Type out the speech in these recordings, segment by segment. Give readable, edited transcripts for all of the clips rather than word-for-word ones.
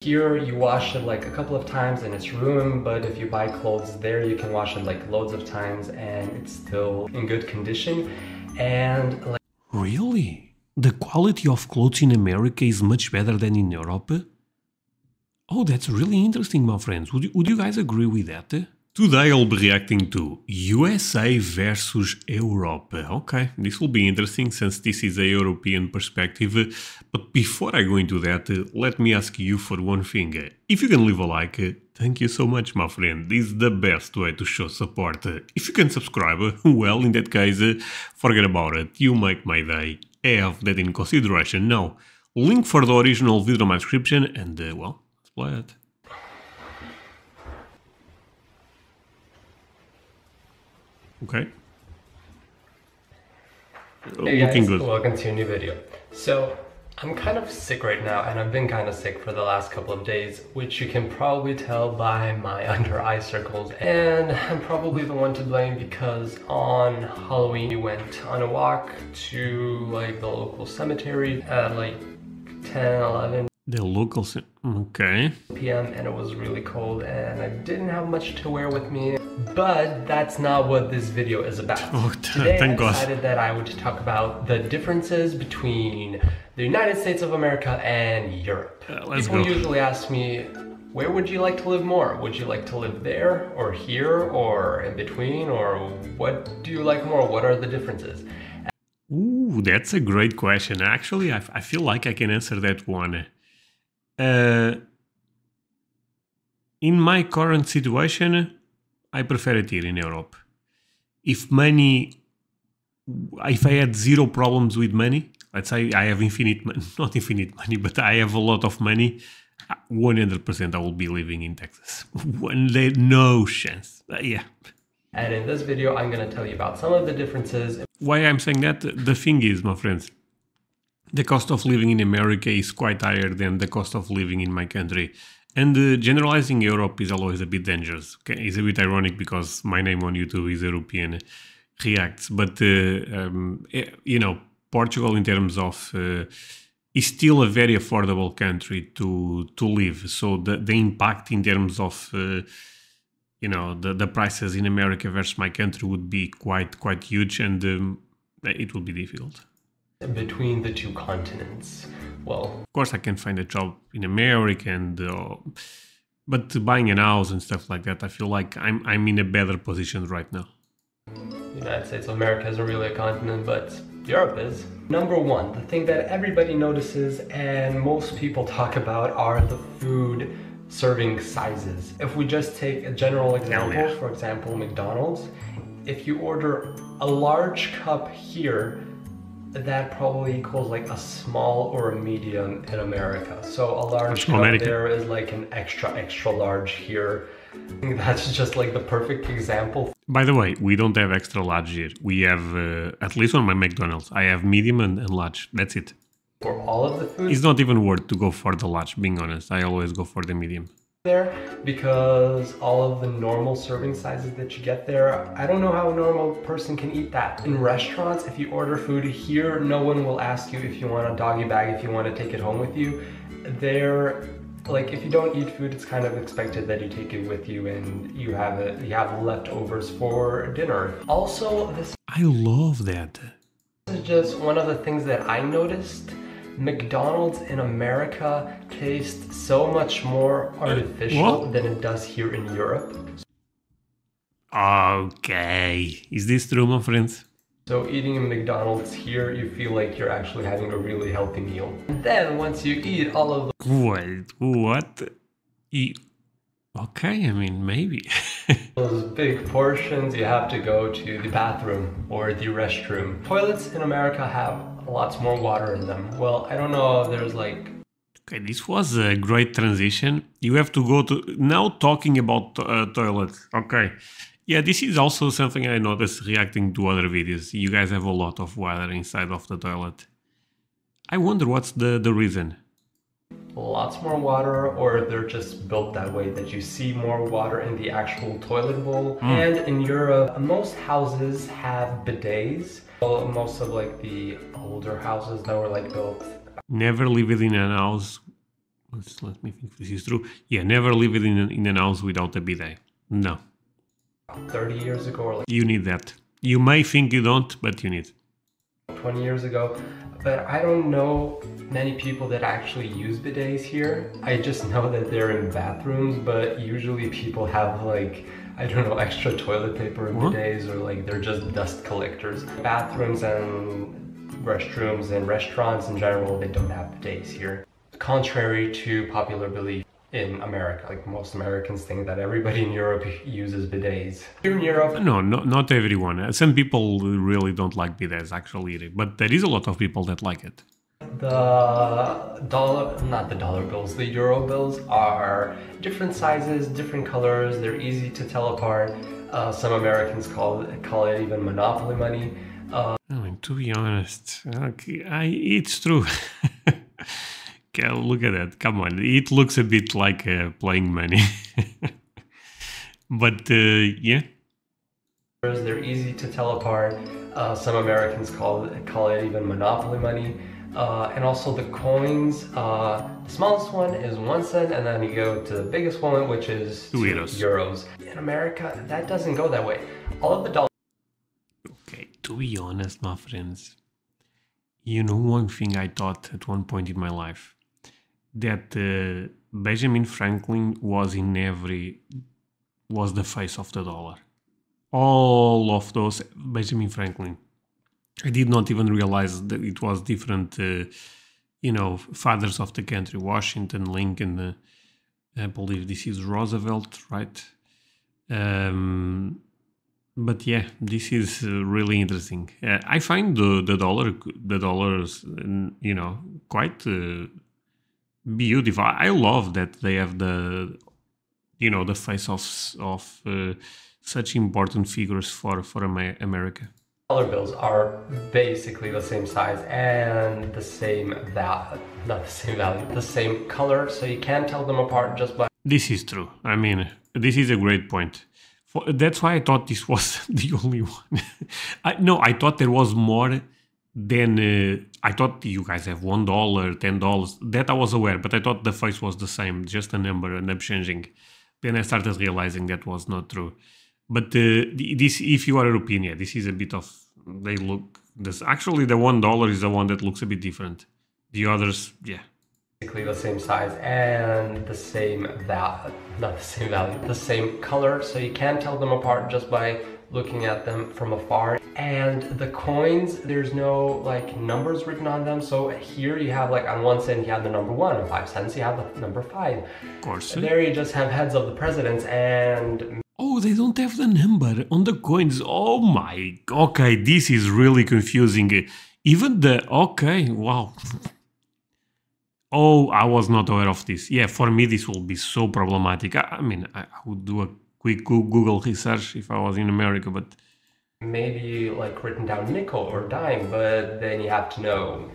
Here you wash it like a couple of times and it's ruined, but if you buy clothes there you can wash it like loads of times and it's still in good condition. And like, really? The quality of clothes in America is much better than in Europe? Oh, that's really interesting, my friends. Would you guys agree with that? Today I'll be reacting to USA versus Europe. Okay, this will be interesting since this is a European perspective. But before I go into that, let me ask you for one thing. If you can leave a like, thank you so much, my friend. This is the best way to show support. If you can subscribe, well, in that case, forget about it. You make my day. Have that in consideration. Now, link for the original video in my description and, well, let's play it. Okay. hey Looking guys, good. welcome to a new video. So I'm kind of sick right now and I've been kind of sick for the last couple of days, which you can probably tell by my under eye circles, and I'm probably the one to blame because on Halloween we went on a walk to like the local cemetery at like 10-11 The local okay. p.m. and it was really cold and I didn't have much to wear with me. But that's not what this video is about. Oh, Today I thank God. decided that I would talk about the differences between the United States of America and Europe. People usually ask me, where would you like to live more? Would you like to live there or here or in between, or what do you like more? What are the differences? Ooh, that's a great question. Actually, I feel like I can answer that one. In my current situation, I prefer it here in Europe. If I had zero problems with money, let's say I have infinite money, not infinite money, but I have a lot of money, 100% I will be living in Texas. One day, no chance. Yeah. And in this video, I'm going to tell you about some of the differences. Why I'm saying that? The thing is, my friends, the cost of living in America is quite higher than the cost of living in my country. And generalizing Europe is always a bit dangerous. Okay? It's a bit ironic because my name on YouTube is European Reacts. But, you know, Portugal in terms of... is still a very affordable country to live. So the impact in terms of... you know, the prices in America versus my country would be quite huge, and it would be difficult. Between the two continents, well, of course I can find a job in America, and but buying a house and stuff like that, I feel like I'm in a better position right now. The United States of America isn't really a continent, but Europe is. Number one, the thing that everybody notices and most people talk about are the food serving sizes. If we just take a general example, for example, McDonald's, if you order a large cup here, that probably equals like a small or a medium in America. So a large cup there is like an extra large here. I think that's just like the perfect example. By the way, we don't have extra large here. We have, at least on my McDonald's, I have medium and large. That's it. For all of the food, it's not even worth to go for the large, being honest. I always go for the medium there, because all of the normal serving sizes that you get there, I don't know how a normal person can eat that. In restaurants, if you order food here, no one will ask you if you want a doggy bag, if you want to take it home with you. There, like, if you don't eat food, it's kind of expected that you take it with you and you have leftovers for dinner. Also, I love that. This is just one of the things that I noticed. McDonald's in America tastes so much more artificial than it does here in Europe. Okay, is this true, my friends? So eating in McDonald's here, you feel like you're actually having a really healthy meal. And then once you eat all of the... Wait, what? Okay, I mean, maybe. those big portions, you have to go to the bathroom or the restroom. Toilets in America have lots more water in them. Well, I don't know if there's like... Okay, this was a great transition. You have to go to... Now talking about toilets. Okay. Yeah, this is also something I noticed reacting to other videos. You guys have a lot of water inside of the toilet. I wonder what's the reason. Lots more water, or they're just built that way that you see more water in the actual toilet bowl. And in Europe, most houses have bidets. Well, most of like the older houses that were like built. Never lived in a house Let me think if this is true. Yeah, never live it in an house without a bidet. No. 30 years ago or like You need that. You may think you don't, but you need. 20 years ago, but I don't know many people that actually use bidets here. I just know that they're in bathrooms, but usually people have like, I don't know, extra toilet paper in bidets, or like they're just dust collectors. Bathrooms and restrooms and restaurants in general, they don't have bidets here. Contrary to popular belief in America, like most Americans think that everybody in Europe uses bidets. Here in Europe, No, not everyone. Some people really don't like bidets actually, but there is a lot of people that like it. the dollar, not the dollar bills, the euro bills are different sizes, different colors. They're easy to tell apart. Some Americans call it even monopoly money. I mean, to be honest, okay, it's true. Okay, look at that. Come on, it looks a bit like playing money. But yeah. They're easy to tell apart. Some Americans call it even monopoly money. And also the coins, the smallest one is 1 cent, and then you go to the biggest one, which is 2 euros. In America, that doesn't go that way. All of the dollars. Okay, to be honest, my friends, you know one thing I thought at one point in my life? That Benjamin Franklin was the face of the dollar. All of those Benjamin Franklin. I did not even realize that it was different, fathers of the country. Washington, Lincoln, I believe this is Roosevelt, right? But yeah, this is really interesting. I find the dollars, quite beautiful. I love that they have the face of such important figures for America. Dollar bills are basically the same size and the same value, not the same value, the same color, so you can't tell them apart just by... This is true. I mean, this is a great point. That's why I thought this was the only one. I thought there was more than... I thought you guys have $1, $10. That I was aware, but I thought the face was the same, just a number and up changing. Then I started realizing that was not true. But this, if you are European, yeah, this is a bit of, they look, actually the $1 is the one that looks a bit different. The others, yeah. Basically the same size and the same value, not the same value, the same color, so you can't tell them apart just by looking at them from afar. And the coins, there's no like numbers written on them, so here you have like on 1 cent you have the number 1, on 5 cents you have the number 5. Of course. There you just have heads of the presidents and... Oh, they don't have the number on the coins. Oh my, okay, this is really confusing. Even okay, wow. Oh, I was not aware of this. Yeah, for me this will be so problematic. I mean, I would do a quick Google research if I was in America, but... Maybe like written down nickel or dime, but then you have to know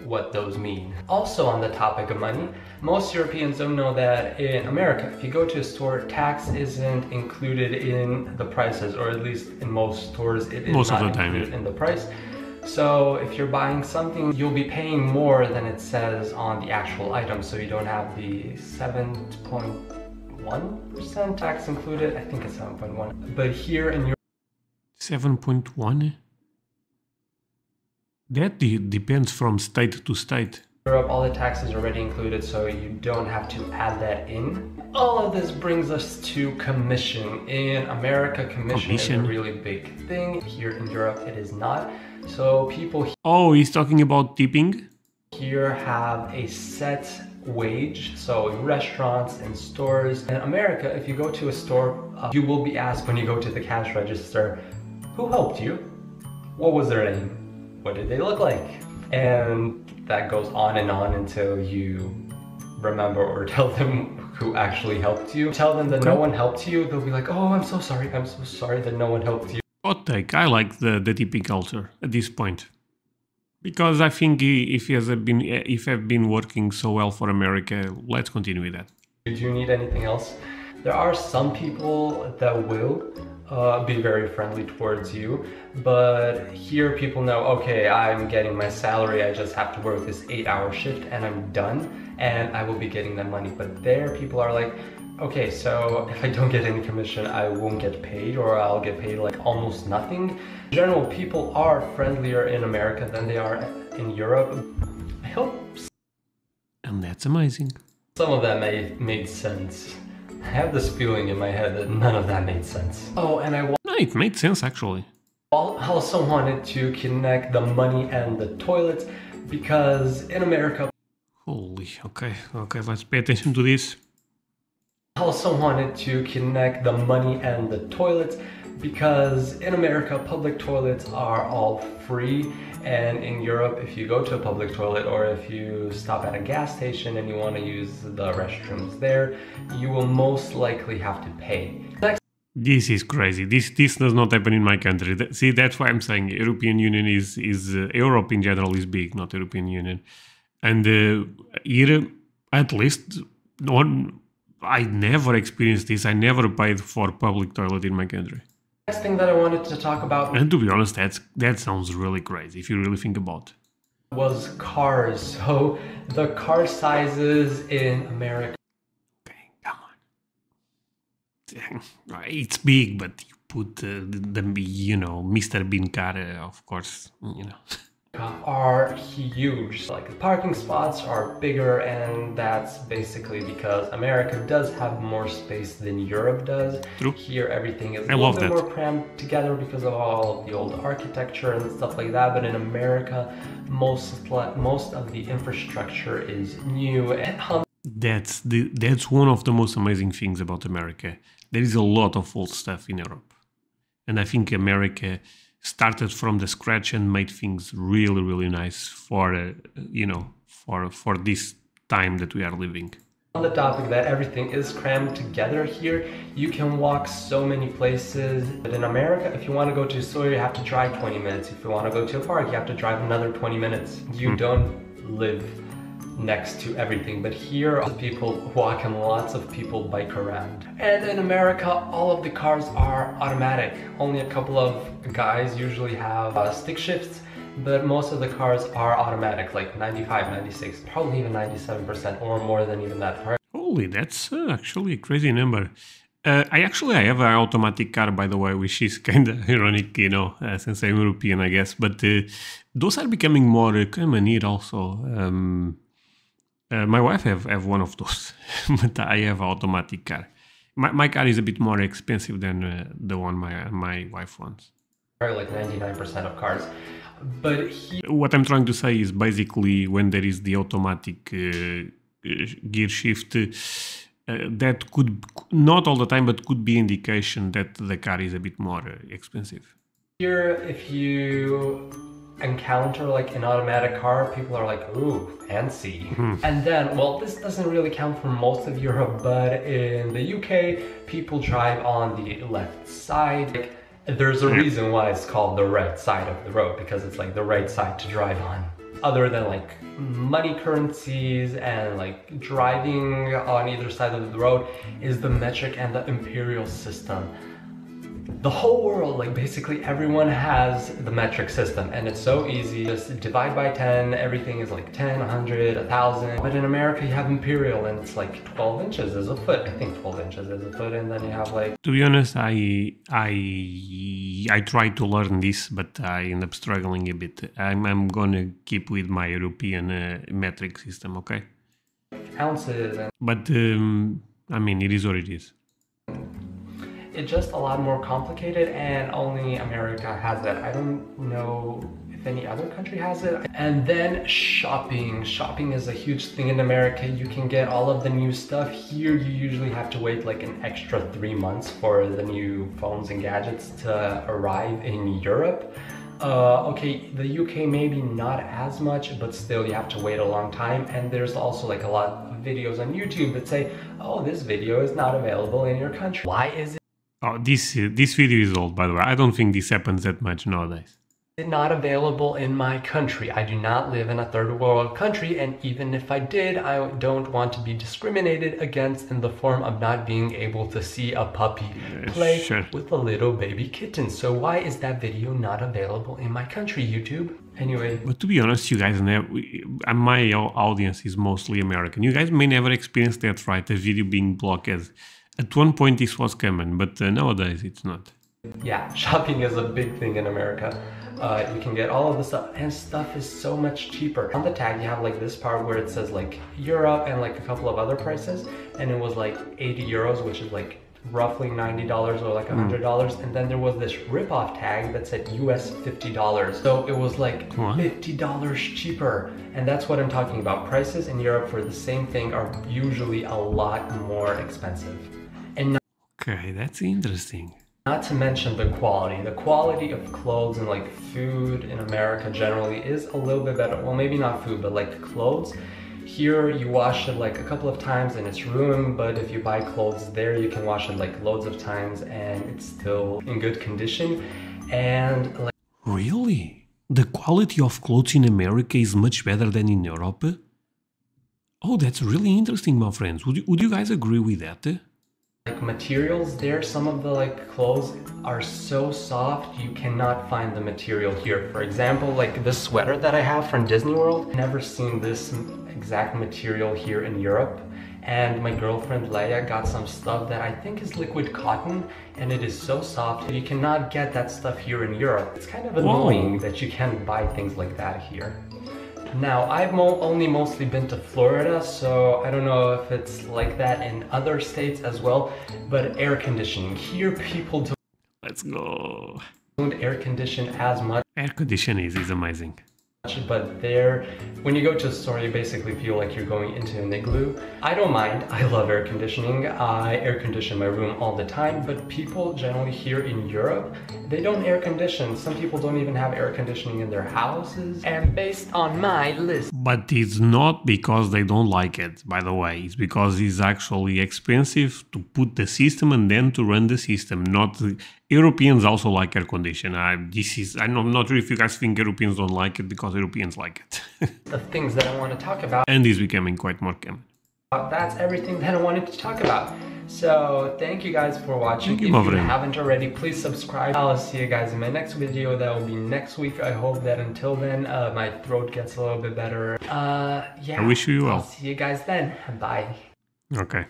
what those mean. Also on the topic of money, most Europeans don't know that in America, if you go to a store, tax isn't included in the prices, or at least in most stores it is not included in the price. So if you're buying something, you'll be paying more than it says on the actual item, so you don't have the 7.1% tax included. I think it's 7.1. But here in Europe, 7.1? That depends from state to state. Europe, all the taxes are already included, so you don't have to add that in. All of this brings us to commission. In America, commission is a really big thing. Here in Europe, it is not. So people... Oh, he's talking about tipping? Here have a set wage, so in restaurants and stores. In America, if you go to a store, you will be asked when you go to the cash register, who helped you? What was their name? What did they look like? And that goes on and on until you remember or tell them who actually helped you. Tell them that no one helped you, they'll be like, oh, I'm so sorry that no one helped you. Hot take, I like the tipping culture at this point. Because I think if I've been working so well for America, let's continue with that. Do you need anything else? There are some people that will be very friendly towards you, but here people know, okay, I'm getting my salary, I just have to work this 8-hour shift and I'm done. and I will be getting that money. But there, people are like, okay, so if I don't get any commission, I won't get paid, or I'll get paid like almost nothing. In general, people are friendlier in America than they are in Europe. I hope. And that's amazing. Some of that made sense. I have this feeling in my head that none of that made sense. Oh, and No, it made sense actually. Also wanted to connect the money and the toilets, because in America... Holy, okay, let's pay attention to this. Also wanted to connect the money and the toilets, because in America public toilets are all free, and in Europe if you go to a public toilet or if you stop at a gas station and you want to use the restrooms there, you will most likely have to pay. This is crazy. This does not happen in my country. See, that's why I'm saying European Union is Europe in general is big, not European Union. And here, at least, I never experienced this. I never paid for public toilet in my country. Next thing that I wanted to talk about, and to be honest, that sounds really crazy if you really think about it, was cars. So the car sizes in America. Okay, come on. It's big, but you put the you know, Mr. Bean car, of course, you know. Are huge. Like the parking spots are bigger, and that's basically because America does have more space than Europe does. True. Here everything is a little bit more crammed together because of all of the old architecture and stuff like that, but in America most of the infrastructure is new and that's one of the most amazing things about America. There is a lot of old stuff in Europe, and I think America started from the scratch and made things really, really nice for you know, for this time that we are living. On the topic that everything is crammed together here, you can walk so many places. But in America, if you want to go to a store, you have to drive 20 minutes. If you want to go to a park, you have to drive another 20 minutes. You don't live next to everything, but here people walk and lots of people bike around. And in America, all of the cars are automatic. Only a couple of guys usually have stick shifts, but most of the cars are automatic, like 95, 96, probably even 97% or more than even that. Holy, that's actually a crazy number. I have an automatic car, by the way, which is kind of ironic, you know, since I'm European, I guess, but those are becoming more common here also. My wife have one of those, but I have an automatic car. My car is a bit more expensive than the one my wife wants. Like 99% of cars. But what I'm trying to say is basically when there is the automatic gear shift, that could, not all the time, but could be indication that the car is a bit more expensive. Here, if you encounter like an automatic car, people are like, ooh, fancy. And then, well, this doesn't really count for most of Europe, but in the UK, people drive on the left side. Like, there's a reason why it's called the right side of the road, because it's like the right side to drive on. Other than like money currencies and like driving on either side of the road is the metric and the imperial system. The whole world, like basically everyone has the metric system, and it's so easy. Just divide by 10, everything is like 10, 100, 1,000. But in America you have imperial and it's like 12 inches is a foot. I think 12 inches is a foot, and then you have like... To be honest, I tried to learn this, but I end up struggling a bit. I'm gonna keep with my European metric system, okay? Ounces and... But, I mean, it is what it is. It's just a lot more complicated, and only America has that. I don't know if any other country has it. And then shopping. Shopping is a huge thing in America. You can get all of the new stuff. Here you usually have to wait like an extra 3 months for the new phones and gadgets to arrive in Europe. Okay, the UK maybe not as much, but still you have to wait a long time. And there's also like a lot of videos on YouTube that say, oh, this video is not available in your country. Why is it? Oh, this video is old, by the way. I don't think this happens that much nowadays. Not available in my country. I do not live in a third world country, and even if I did, I don't want to be discriminated against in the form of not being able to see a puppy play Sure. with a little baby kitten. So why is that video not available in my country, YouTube? Anyway. But to be honest, you guys never, my audience is mostly American. You guys may never experience that, right? A video being blocked. As at one point this was common, but nowadays it's not. Yeah, shopping is a big thing in America. You can get all of the stuff, and stuff is so much cheaper. On the tag, you have like this part where it says like Europe and like a couple of other prices, and it was like 80 euros, which is like roughly $90 or like $100. And then there was this rip-off tag that said US $50. So it was like $50 cheaper. And that's what I'm talking about. Prices in Europe for the same thing are usually a lot more expensive. And okay, that's interesting. Not to mention the quality of clothes and like food in America generally is a little bit better. Well, maybe not food, but like clothes. Here you wash it like a couple of times and it's ruined, but if you buy clothes there, you can wash it like loads of times and it's still in good condition. And like, really? The quality of clothes in America is much better than in Europe? Oh, that's really interesting, my friends. Would you guys agree with that? Like materials there, some of the like clothes are so soft you cannot find the material here. For example, like this sweater that I have from Disney World, never seen this exact material here in Europe. And my girlfriend Leia got some stuff that I think is liquid cotton, and it is so soft you cannot get that stuff here in Europe. It's kind of annoying that you can't buy things like that here. Now, I've only mostly been to Florida, so I don't know if it's like that in other states as well, but air conditioning. Here, people don't Let's go. air condition as much. Air conditioning is amazing. But there, when you go to a store, you basically feel like you're going into an igloo. I don't mind. I love air conditioning. I air condition my room all the time, but people generally here in Europe, they don't air condition. Some people don't even have air conditioning in their houses. And based on my list. But it's not because they don't like it, by the way. It's because it's actually expensive to put the system and then to run the system. Not Europeans also like air conditioning. I'm not sure if you guys think Europeans don't like it, because Europeans like it. The things that I want to talk about. And it's becoming quite more common. That's everything that I wanted to talk about. So thank you guys for watching. Thank you, if you haven't already, please subscribe. I'll see you guys in my next video. That will be next week. I hope that until then my throat gets a little bit better. Yeah, I wish you well. I'll see you guys then. Bye. Okay.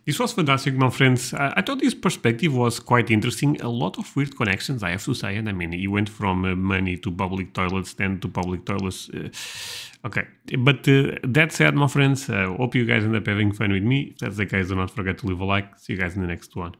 This was fantastic, my friends. I thought this perspective was quite interesting. A lot of weird connections, I have to say. And I mean, he went from money to public toilets, then to public toilets. Okay. But that said, my friends, hope you guys end up having fun with me. If that's the case, do not forget to leave a like. See you guys in the next one.